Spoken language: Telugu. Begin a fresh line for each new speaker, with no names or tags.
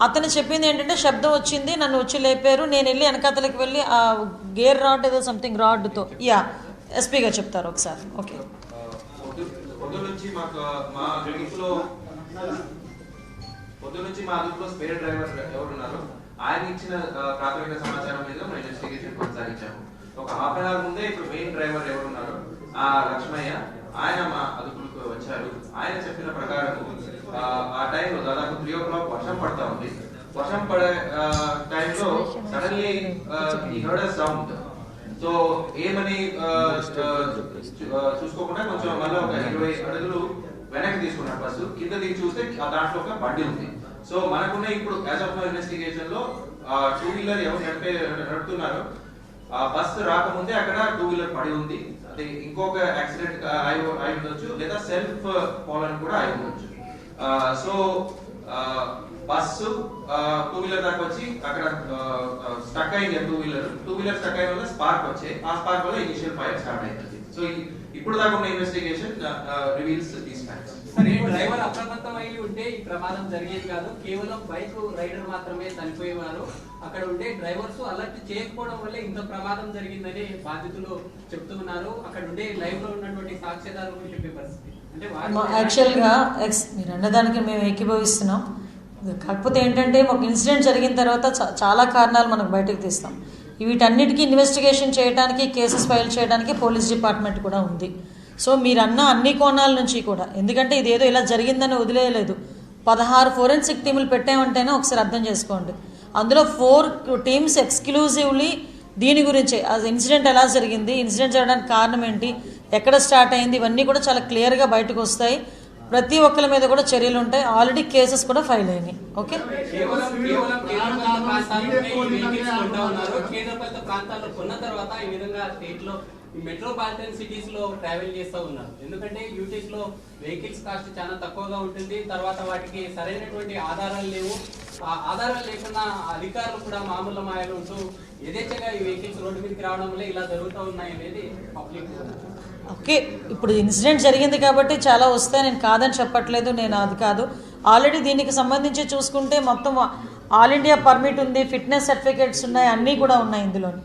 అతను చెప్పింది ఏంటంటే శబ్దం వచ్చింది, నన్ను వచ్చి లేపారు, నేను వెళ్ళి వెనకాతలకి వెళ్ళి ఆ గేర్ రాడ్ ఏదో సంథింగ్ రాడ్తో ఎస్పీ గారు చెప్తారు ఒకసారి. ఓకే.
పొద్దు నుంచి మా అదుపులో స్పేర్ డ్రైవర్ ఎవరున్నారు ఆయన ఇచ్చిన ప్రాథమిక సమాచారం మీద మనం ఇన్వెస్టిగేషన్ కొనసాగించాము. ఒక హాఫ్ అన్ అవర్ ముందే ఇప్పుడు మెయిన్ డ్రైవర్ ఎవరున్నారు ఆ లక్ష్మయ్య ఆయన మా అదుపులకు వచ్చారు. ఆయన చెప్పిన ప్రకారం ఆ టైంలో దాదాపు 3 o'clock వర్షం పడతా ఉంది. వర్షం పడే టైంలో suddenly he heard a sound. So ఏమని చూసుకోకుండా కొంచెం మళ్ళీ ఒక 20 అడుగులు వెనక్కి తీసుకున్నాడు బస్సు. కింద దిగి చూస్తే దాంట్లో ఒక బండి ఉంది. సో మనకున్న ఇప్పుడు యాజ్ ఆఫ్ నౌ ఇన్వెస్టిగేషన్ లో 2 వీలర్ ఎవరు నడుపుతున్నారు ఆ బస్సు రాకముందే అక్కడ 2 వీలర్ పడి ఉంది. అది ఇంకొక యాక్సిడెంట్ అయి ఉండొచ్చు లేదా సెల్ఫ్ ఫాల్ అని కూడా అయి ఉండొచ్చు. సో బస్సు 2 వీలర్ దాకా వచ్చి అక్కడ స్టక్ అయింది. 2 వీలర్ స్టక్ అయిన వల్ల స్పార్క్ వచ్చాయి. ఆ స్పార్క్ వల్ల ఇనిషియల్ ఫైర్ స్టార్ట్ అయింది. సో ఇప్పుడు దాకా ఉన్న ఇన్వెస్టిగేషన్ రివీల్స్ దీస్ ఫ్యాక్ట్స్.
సరే, డ్రైవర్ అప్రమత్తం అయి ఉంటే ఈ ప్రమాదం జరిగేది కాదు. కేవలం బైక్ రైడర్ మాత్రమే చనిపోయేవారు. అక్కడ ఉండే డ్రైవర్స్ అలర్ట్ చేయకపోవడం వల్ల ఇంత ప్రమాదం జరిగిందని బాధితులు చెప్తున్నారు. అక్కడ ఉండే లైవ్ లో ఉన్నటువంటి సాక్ష్యదారులు చెప్పే పరిస్థితి అంటే
యాక్చువల్గా మీరు అన్నదానికి మేము ఏకీభవిస్తున్నాం. కాకపోతే ఏంటంటే ఒక ఇన్సిడెంట్ జరిగిన తర్వాత చాలా కారణాలు మనకు బయటకు తీస్తాం. వీటన్నిటికీ ఇన్వెస్టిగేషన్ చేయడానికి, కేసెస్ ఫైల్ చేయడానికి పోలీస్ డిపార్ట్మెంట్ కూడా ఉంది. సో మీరన్న అన్ని కోణాల నుంచి కూడా, ఎందుకంటే ఇదేదో ఇలా జరిగిందని వదిలేయలేదు. 16 ఫోరెన్సిక్ టీములు పెట్టామంటేనే ఒకసారి అర్థం చేసుకోండి. అందులో 4 టీమ్స్ ఎక్స్క్లూజివ్లీ దీని గురించి ఇన్సిడెంట్ ఎలా జరిగింది, ఇన్సిడెంట్ జరగడానికి కారణం ఏంటి, ఎక్కడ స్టార్ట్ అయింది, ఇవన్నీ కూడా చాలా క్లియర్గా బయటకు వస్తాయి. ప్రతి ఒక్కరి మీద కూడా చర్యలు ఉంటాయి. ఆల్రెడీ కేసెస్ కూడా ఫైల్ అయినాయి. ఓకే.
మెట్రోపాలిటన్ సిటీస్ లో ట్రావెల్ చేస్తూ ఉన్నారు. ఎందుకంటే యూటీస్ లో వెహికల్స్ కాస్ట్ చాలా తక్కువగా ఉంటుంది. తర్వాత వాటికి సరైనటువంటి ఆధారాలు లేవు. ఆ ఆధారాలు లేకుండా అధికారులు కూడా మామూలు మాయలు ఉంటూ యథేచ్ఛగా ఈ వెహికల్స్ రోడ్డు మీదకి రావడం వల్ల ఇలా జరుగుతూ ఉన్నాయి అనేది పబ్లిక్.
ఓకే, ఇప్పుడు ఇన్సిడెంట్ జరిగింది కాబట్టి చాలా వస్తాయి, నేను కాదని చెప్పట్లేదు, నేను అది కాదు. ఆల్రెడీ దీనికి సంబంధించి చూసుకుంటే మొత్తం ఆల్ ఇండియా పర్మిట్ ఉంది, ఫిట్నెస్ సర్టిఫికేట్స్ ఉన్నాయి, అన్నీ కూడా ఉన్నాయి ఇందులోని.